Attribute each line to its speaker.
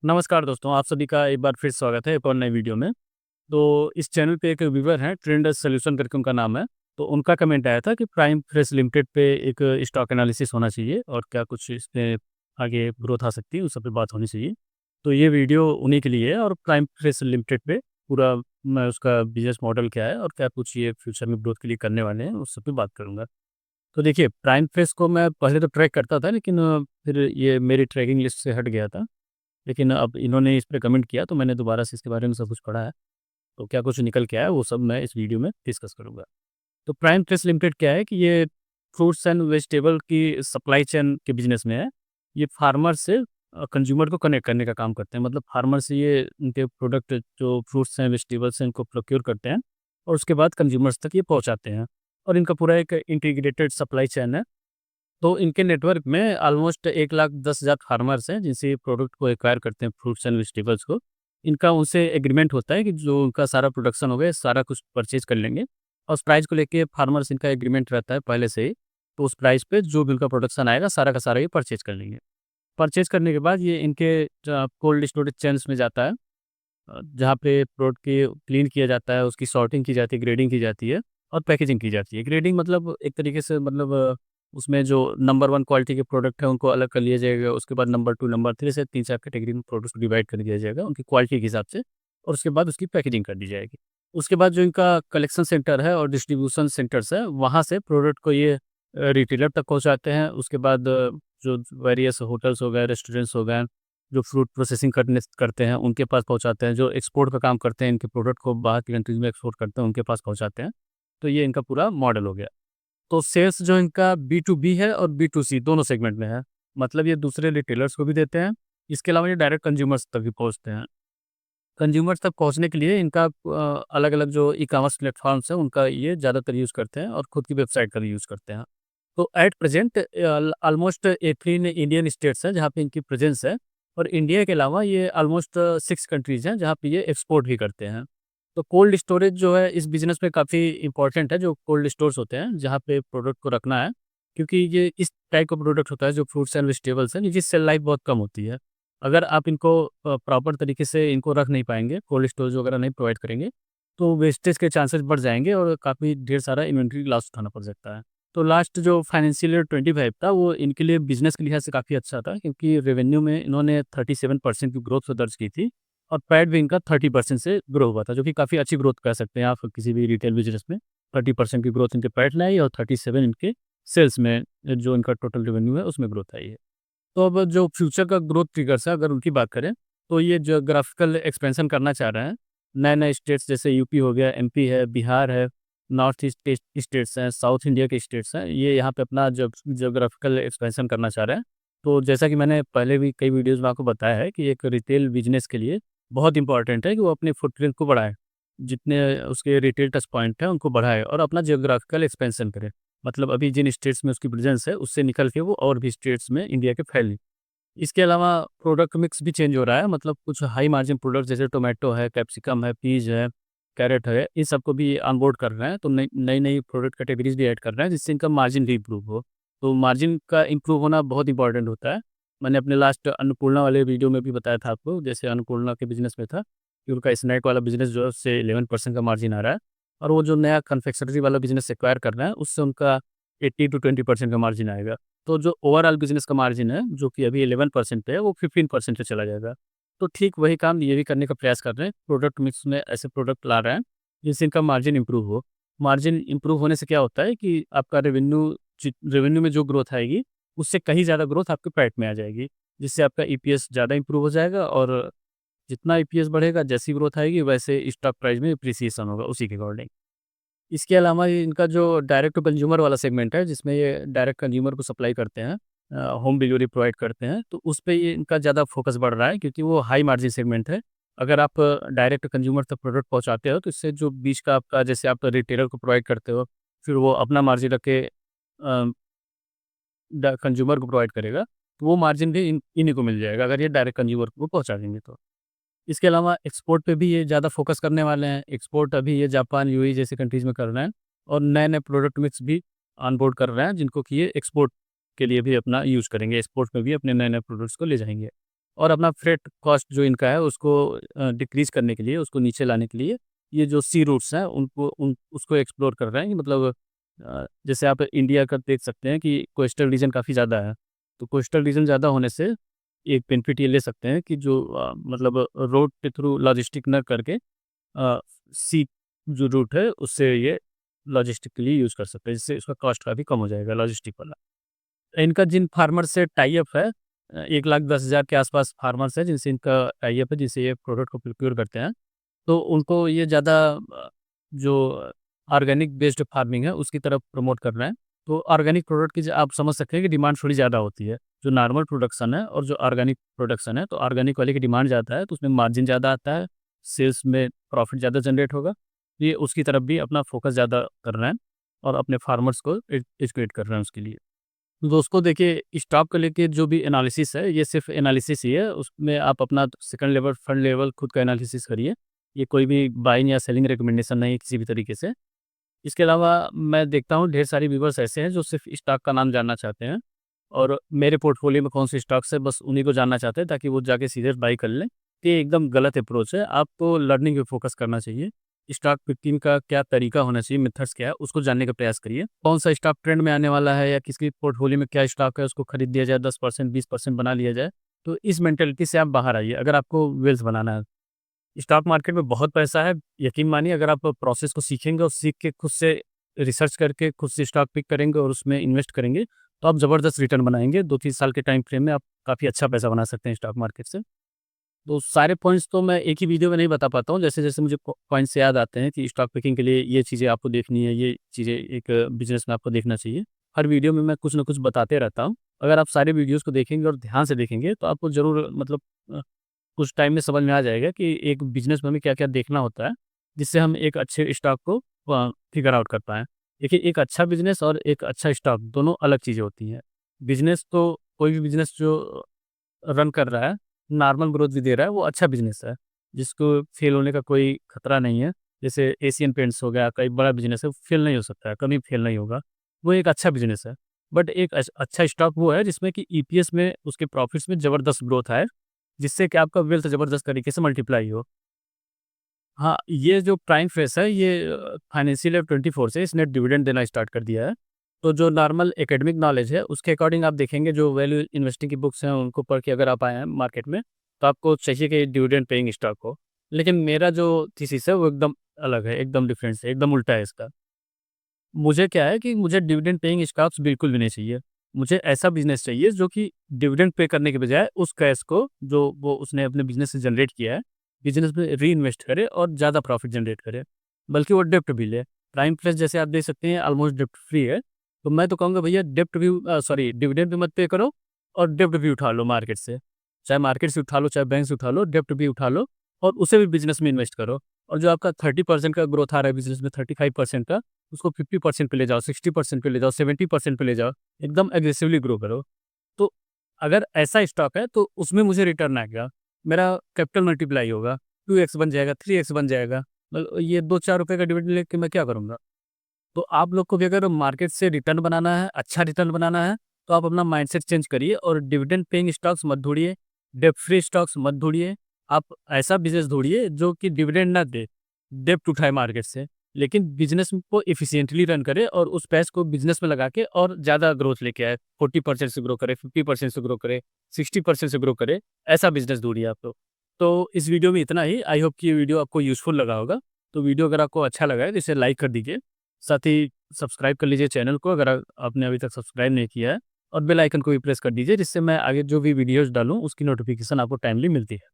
Speaker 1: नमस्कार दोस्तों, आप सभी का एक बार फिर स्वागत है एक और नई वीडियो में। तो इस चैनल पे एक व्यूअर हैं, ट्रेंडर्स सॉल्यूशन करके उनका नाम है। तो उनका कमेंट आया था कि प्राइम फ्रेश लिमिटेड पे एक स्टॉक एनालिसिस होना चाहिए और क्या कुछ इसमें आगे ग्रोथ आ सकती है, उस सब पे बात होनी चाहिए। तो ये वीडियो उन्हीं के लिए है और प्राइम फ्रेश लिमिटेड पे पूरा मैं उसका बिज़नेस मॉडल क्या है और क्या कुछ ये फ्यूचर में ग्रोथ के लिए करने वाले हैं, उस सब पे बात करूँगा। तो देखिए, प्राइम फ्रेश को मैं पहले तो ट्रैक करता था, लेकिन फिर ये मेरी ट्रैकिंग लिस्ट से हट गया था। लेकिन अब इन्होंने इस पे कमेंट किया तो मैंने दोबारा से इसके बारे में सब कुछ पढ़ा है। तो क्या कुछ निकल के आया वो सब मैं इस वीडियो में डिस्कस करूँगा। तो प्राइम फ्रेश लिमिटेड क्या है कि ये फ्रूट्स एंड वेजिटेबल की सप्लाई चेन के बिज़नेस में है। ये फार्मर से कंज्यूमर को कनेक्ट करने का काम करते हैं। मतलब फार्मर से ये उनके प्रोडक्ट जो फ्रूट्स हैं, वेजिटेबल्स हैं, इनको प्रोक्योर करते हैं और उसके बाद कंज्यूमर्स तक ये पहुँचाते हैं। और इनका पूरा एक इंटीग्रेटेड सप्लाई चेन है। तो इनके नेटवर्क में ऑलमोस्ट 1,10,000 फार्मर्स हैं, जिनसे ये प्रोडक्ट को एक्वायर करते हैं, फ्रूट्स एंड वेजिटेबल्स को। इनका उनसे एग्रीमेंट होता है कि जो उनका सारा प्रोडक्शन होगा, ये सारा कुछ परचेज़ कर लेंगे और उस प्राइस को लेके फार्मर्स इनका एग्रीमेंट रहता है पहले से ही। तो उस प्राइस पे जो भी उनका प्रोडक्शन आएगा, सारा का सारा ये परचेज़ कर लेंगे। परचेज़ करने के बाद ये इनके कोल्ड स्टोरेज चेन्स में जाता है, जहाँ पे प्रोडक्ट की क्लीन किया जाता है, उसकी सॉर्टिंग की जाती है, ग्रेडिंग की जाती है और पैकेजिंग की जाती है। ग्रेडिंग मतलब एक तरीके से मतलब उसमें जो नंबर 1 क्वालिटी के प्रोडक्ट हैं उनको अलग कर लिया जाएगा, उसके बाद नंबर 2, नंबर 3 से 3-4 कैटेगरी में प्रोडक्ट्स को डिवाइड कर दिया जाएगा उनकी क्वालिटी के हिसाब से और उसके बाद उसकी पैकेजिंग कर दी जाएगी। उसके बाद जो इनका कलेक्शन सेंटर है और डिस्ट्रीब्यूशन सेंटर्स है, वहाँ से प्रोडक्ट को ये रिटेलर तक पहुँचाते हैं। उसके बाद जो वेरियस होटल्स हो गए, रेस्टोरेंट्स हो गए, जो फ्रूट प्रोसेसिंग करते हैं, उनके पास पहुँचाते हैं। जो एक्सपोर्ट का काम करते हैं, इनके प्रोडक्ट को बाहर की कंट्रीज़ में एक्सपोर्ट करते हैं, उनके पास पहुँचाते हैं। तो ये इनका पूरा मॉडल हो गया। तो सेल्स जो इनका बी टू बी है और बी टू सी दोनों सेगमेंट में है। मतलब ये दूसरे रिटेलर्स को भी देते हैं। इसके अलावा ये डायरेक्ट कंज्यूमर्स तक भी पहुँचते हैं। कंज्यूमर्स तक पहुँचने के लिए इनका अलग-अलग जो ई-कॉमर्स प्लेटफ़ॉर्म्स हैं, उनका ये ज़्यादातर यूज़ करते हैं और खुद की वेबसाइट का भी यूज़ करते हैं। तो at present almost 18 Indian states हैं, जहाँ पे इनकी प्रेज़ेंस है और इंडिया के अलावा ये ऑलमोस्ट 6 कंट्रीज़ हैं, जहाँ पे ये एक्सपोर्ट भी करते हैं। तो कोल्ड स्टोरेज जो है इस बिज़नेस में काफ़ी इम्पोर्टेंट है, जो कोल्ड स्टोर्स होते हैं, जहाँ पे प्रोडक्ट को रखना है, क्योंकि ये इस टाइप का प्रोडक्ट होता है जो फ्रूट्स एंड वेजिटेबल्स हैं, जिसकी सेल लाइफ़ बहुत कम होती है। अगर आप इनको प्रॉपर तरीके से इनको रख नहीं पाएँगे, कोल्ड स्टोरेज वगैरह नहीं प्रोवाइड करेंगे, तो वेस्टेज के चांसेस बढ़ जाएँगे और काफ़ी ढेर सारा इन्वेंटरी लॉस उठाना पड़ सकता है। तो लास्ट जो फाइनेंशियल ईयर 25 था, वो इनके लिए बिज़नेस के लिहाज से काफ़ी अच्छा था, क्योंकि रेवेन्यू में इन्होंने 37% की ग्रोथ दर्ज की थी और पैट भी इनका 30% से ग्रो हुआ था, जो कि काफ़ी अच्छी ग्रोथ कह सकते हैं आप किसी भी रिटेल बिज़नेस में। 30% की ग्रोथ इनके पैट में आई और 37 इनके सेल्स में, जो इनका टोटल रेवेन्यू है, उसमें ग्रोथ आई है। तो अब जो फ्यूचर का ग्रोथ ट्रिगर्स है, अगर उनकी बात करें, तो ये ज्योग्राफिकल एक्सपेंशन करना चाह रहे हैं। नए-नए स्टेट्स जैसे यूपी हो गया, एमपी है, बिहार है, नॉर्थ ईस्ट के स्टेट्स हैं, साउथ इंडिया के स्टेट्स हैं, ये यहाँ पे अपना ज्योग्राफिकल एक्सपेंशन करना चाह रहे हैं। तो जैसा कि मैंने पहले भी कई वीडियोज़ में आपको बताया है कि एक रिटेल बिज़नेस के लिए बहुत इंपॉर्टेंट है कि वो अपने फुटप्रिंट को बढ़ाए। जितने उसके रिटेल टच पॉइंट हैं, उनको बढ़ाए और अपना ज्योग्राफिकल एक्सपेंशन करे। मतलब अभी जिन स्टेट्स में उसकी प्रेज़ेंस है, उससे निकल के वो और भी स्टेट्स में इंडिया के फैले। इसके अलावा प्रोडक्ट मिक्स भी चेंज हो रहा है, मतलब कुछ हाई मार्जिन प्रोडक्ट जैसे टोमेटो है, कैप्सिकम है, पीज है, कैरेट है, इन सबको भी ऑनबोर्ड कर रहे हैं। तो नई-नई प्रोडक्ट कैटेगरीज़ भी ऐड कर रहे हैं, जिससे इनका मार्जिन भी इम्प्रूव हो। तो मार्जिन का इम्प्रूव होना बहुत इंपॉर्टेंट होता है। मैंने अपने लास्ट अन्नपूर्णा वाले वीडियो में भी बताया था आपको, जैसे अन्नपूर्णा के बिज़नेस में था कि उनका स्नैक वाला बिज़नेस जो है उससे 11% का मार्जिन आ रहा है और वो जो नया कन्फेक्शनरी वाला बिज़नेस एक्वायर कर रहे हैं, उससे उनका 80 टू 20% का मार्जिन आएगा। तो जो ओवरऑल बिज़नेस का मार्जिन है, जो कि अभी 11% पे है, वो 15% पे चला जाएगा। तो ठीक वही काम ये भी करने का प्रयास कर रहे हैं। प्रोडक्ट मिक्स में ऐसे प्रोडक्ट ला रहे हैं, जिससे इनका मार्जिन इम्प्रूव हो। मार्जिन इम्प्रूव होने से क्या होता है कि आपका रेवेन्यू में जो ग्रोथ आएगी, उससे कहीं ज़्यादा ग्रोथ आपके पैट में आ जाएगी, जिससे आपका ईपीएस ज़्यादा इम्प्रूव हो जाएगा और जितना ईपीएस बढ़ेगा, जैसी ग्रोथ आएगी, वैसे स्टॉक प्राइस में एप्रिसिएशन होगा उसी के अकॉर्डिंग। इसके अलावा ये इनका जो डायरेक्ट टू कंज्यूमर वाला सेगमेंट है, जिसमें ये डायरेक्ट कंज्यूमर को सप्लाई करते हैं, होम डिलीवरी प्रोवाइड करते हैं, तो उस पे ये इनका ज़्यादा फोकस बढ़ रहा है, क्योंकि वो हाई मार्जिन सेगमेंट है। अगर आप डायरेक्ट कंज्यूमर तक प्रोडक्ट पहुँचाते हो, तो इससे जो बीच का आपका, जैसे आप रिटेलर को प्रोवाइड करते हो, फिर वो अपना मार्जिन रख के कंज्यूमर को प्रोवाइड करेगा, तो वो मार्जिन भी इन्हीं को मिल जाएगा, अगर ये डायरेक्ट कंज्यूमर को पहुँचा देंगे तो। इसके अलावा एक्सपोर्ट पे भी ये ज़्यादा फ़ोकस करने वाले हैं। एक्सपोर्ट अभी ये जापान, यूएई जैसी कंट्रीज़ में कर रहे हैं और नए-नए प्रोडक्ट मिक्स भी ऑन-बोर्ड कर रहे हैं, जिनको कि ये एक्सपोर्ट के लिए भी अपना यूज़ करेंगे। एक्सपोर्ट में भी अपने नए-नए प्रोडक्ट्स को ले जाएँगे। और अपना फ्रेट कॉस्ट जो इनका है उसको डिक्रीज़ करने के लिए, उसको नीचे लाने के लिए ये जो सी रूट्स हैं उसको एक्सप्लोर कर रहे हैं कि मतलब जैसे आप इंडिया का देख सकते हैं कि कोस्टल रीजन काफ़ी ज़्यादा है। तो कोस्टल रीजन ज़्यादा होने से एक बेनिफिट ये ले सकते हैं कि जो मतलब रोड के थ्रू लॉजिस्टिक ना करके सी जो रूट है उससे ये लॉजिस्टिक के लिए यूज़ कर सकते हैं, जिससे इसका कॉस्ट काफ़ी कम हो जाएगा लॉजिस्टिक वाला। इनका जिन फार्मर से टाई अप है 1,10,000 के आसपास फार्मर्स हैं जिनसे इनका टाई अप है, जिनसे ये प्रोडक्ट को प्रोक्योर करते हैं। तो उनको ये ज़्यादा जो ऑर्गेनिक बेस्ड फार्मिंग है उसकी तरफ प्रमोट कर रहे हैं। तो ऑर्गेनिक प्रोडक्ट की आप समझ सकते हैं कि डिमांड थोड़ी ज़्यादा होती है। जो नॉर्मल प्रोडक्शन है और जो ऑर्गेनिक प्रोडक्शन है, तो ऑर्गेनिक वाले की डिमांड ज़्यादा है, तो उसमें मार्जिन ज़्यादा आता है, सेल्स में प्रॉफिट ज़्यादा जनरेट होगा। ये उसकी तरफ भी अपना फोकस ज़्यादा कर रहे हैं और अपने फार्मर्स को एजुकेट कर रहे हैं उसके लिए। दोस्तों देखिए, स्टॉक को लेके जो भी एनालिसिस है, ये सिर्फ़ एनालिसिस ही है, उसमें आप अपना सेकंड लेवल, थर्ड लेवल खुद का एनालिसिस करिए। ये कोई भी बाइंग या सेलिंग रिकमेंडेशन नहीं है किसी भी तरीके से। इसके अलावा मैं देखता हूँ ढेर सारे व्यूअर्स ऐसे हैं जो सिर्फ़ स्टॉक का नाम जानना चाहते हैं और मेरे पोर्टफ़ोलियो में कौन-से स्टॉक्स है बस उन्हीं को जानना चाहते हैं ताकि वो जाके सीधे बाय कर लें। तो ये एकदम गलत अप्रोच है, आपको लर्निंग पे फ़ोकस करना चाहिए। स्टॉक पिकिंग का क्या तरीका होना चाहिए, मेथड्स क्या है, उसको जानने का प्रयास करिए। कौन-सा स्टॉक ट्रेंड में आने वाला है या किसकी पोर्टफ़ोलियो में क्या स्टॉक है, उसको खरीद लिया जाए, 10% 20% बना लिया जाए। तो इस मेंटालिटी से आप बाहर आइए अगर आपको वेल्थ बनाना है। स्टॉक मार्केट में बहुत पैसा है, यकीन मानिए अगर आप प्रोसेस को सीखेंगे और सीख के खुद से रिसर्च करके खुद से स्टॉक पिक करेंगे और उसमें इन्वेस्ट करेंगे, तो आप ज़बरदस्त रिटर्न बनाएँगे। 2-3 साल के टाइम फ्रेम में आप काफ़ी अच्छा पैसा बना सकते हैं स्टॉक मार्केट से। तो सारे पॉइंट्स तो मैं एक ही वीडियो में नहीं बता पाता हूँ, जैसे-जैसे मुझे पॉइंट्स याद आते हैं कि स्टॉक पिकिंग के लिए ये चीज़ें आपको देखनी है, ये चीज़ें एक बिज़नेस में आपको देखना चाहिए। हर वीडियो में मैं कुछ न कुछ बताते रहता हूँ। अगर आप सारे वीडियोज़ को देखेंगे और ध्यान से देखेंगे, तो आपको ज़रूर मतलब कुछ टाइम में समझ में आ जाएगा कि एक बिज़नेस में हमें क्या-क्या देखना होता है, जिससे हम एक अच्छे स्टॉक को फिगर आउट कर पाएँ। देखिए, एक अच्छा बिज़नेस और एक अच्छा स्टॉक दोनों अलग चीज़ें होती हैं। बिज़नेस तो कोई भी बिज़नेस जो रन कर रहा है, नॉर्मल ग्रोथ भी दे रहा है, वो अच्छा बिज़नेस है, जिसको फेल होने का कोई खतरा नहीं है। जैसे एशियन पेंट्स हो गया, कई बड़ा बिज़नेस है, फेल नहीं हो सकता है, कभी फेल नहीं होगा। वो एक अच्छा बिज़नेस है। बट एक अच्छा स्टॉक वो है जिसमें कि ईपीएस में, उसके प्रॉफिट्स में ज़बरदस्त ग्रोथ आए, जिससे कि आपका वेल्थ ज़बरदस्त तरीके से मल्टीप्लाई हो। हाँ, ये जो प्राइम फेस है ये फाइनेंशियल ईयर 24 से इसने डिविडेंड देना स्टार्ट कर दिया है। तो जो नॉर्मल एकेडमिक नॉलेज है उसके अकॉर्डिंग आप देखेंगे, जो वैल्यू इन्वेस्टिंग की बुक्स हैं उनको पढ़ के अगर आप आए हैं मार्केट में, तो आपको चाहिए कि डिविडेंड पेइंग स्टॉक हो। लेकिन मेरा जो थीसिस है वो एकदम अलग है, एकदम डिफरेंट है, एकदम उल्टा है इसका। मुझे क्या है कि मुझे डिविडेंड पेइंग स्टॉक्स बिल्कुल भी नहीं चाहिए। मुझे ऐसा बिज़नेस चाहिए जो कि डिविडेंड पे करने के बजाय उस कैश को जो वो उसने अपने बिज़नेस से जनरेट किया है, बिज़नेस में रीइन्वेस्ट करे और ज़्यादा प्रॉफ़िट जनरेट करे, बल्कि वो डेब्ट भी ले। प्राइम प्लेस जैसे आप देख सकते हैं ऑलमोस्ट डेब्ट फ्री है, तो मैं तो कहूँगा भैया डेब्ट भी सॉरी डिविडेंड भी मत पे करो और डेब्ट भी उठा लो मार्केट से। चाहे मार्केट से उठा लो, चाहे बैंक से उठा लो, डेब्ट भी उठा लो और उसे भी बिज़नेस में इन्वेस्ट करो। और जो आपका 30% का ग्रोथ आ रहा है बिज़नेस में, 35% का, उसको 50% पे ले जाओ, 60% पे ले जाओ, 70% पे ले जाओ, एकदम एग्रेसिवली ग्रो करो। तो अगर ऐसा स्टॉक है तो उसमें मुझे रिटर्न आएगा, मेरा कैपिटल मल्टीप्लाई होगा, 2x बन जाएगा, 3x बन जाएगा। ये 2-4 रुपए का डिविडेंड लेके मैं क्या करूँगा? तो आप लोग को भी अगर मार्केट से रिटर्न बनाना है, अच्छा रिटर्न बनाना है, तो आप अपना माइंडसेट चेंज करिए और डिविडेंड पेइंग स्टॉक्स मत ढूँढिए, डेब्ट फ्री स्टॉक्स मत ढूँढिए। आप ऐसा बिज़नेस ढूँढिए जो कि डिविडेंड ना दे, डेब्ट उठाए मार्केट से, लेकिन बिज़नेस को एफिशिएंटली रन करे और उस पैसे को बिज़नेस में लगा के और ज़्यादा ग्रोथ लेके आए। 40% से ग्रो करे, 50% से ग्रो करे, 60% से ग्रो करे, ऐसा बिज़नेस ढूँढिए आप लोग। तो इस वीडियो में इतना ही। आई होप कि ये वीडियो आपको यूज़फुल लगा होगा। तो वीडियो अगर आपको अच्छा लगा है तो इसे लाइक कर दीजिए। साथ ही सब्सक्राइब कर लीजिए चैनल को अगर आपने अभी तक सब्सक्राइब नहीं किया है, और बेल आइकन को भी प्रेस कर दीजिए, जिससे मैं आगे जो भी वीडियोज़ डालूँ उसकी नोटिफ़िकेशन आपको टाइमली मिलती है।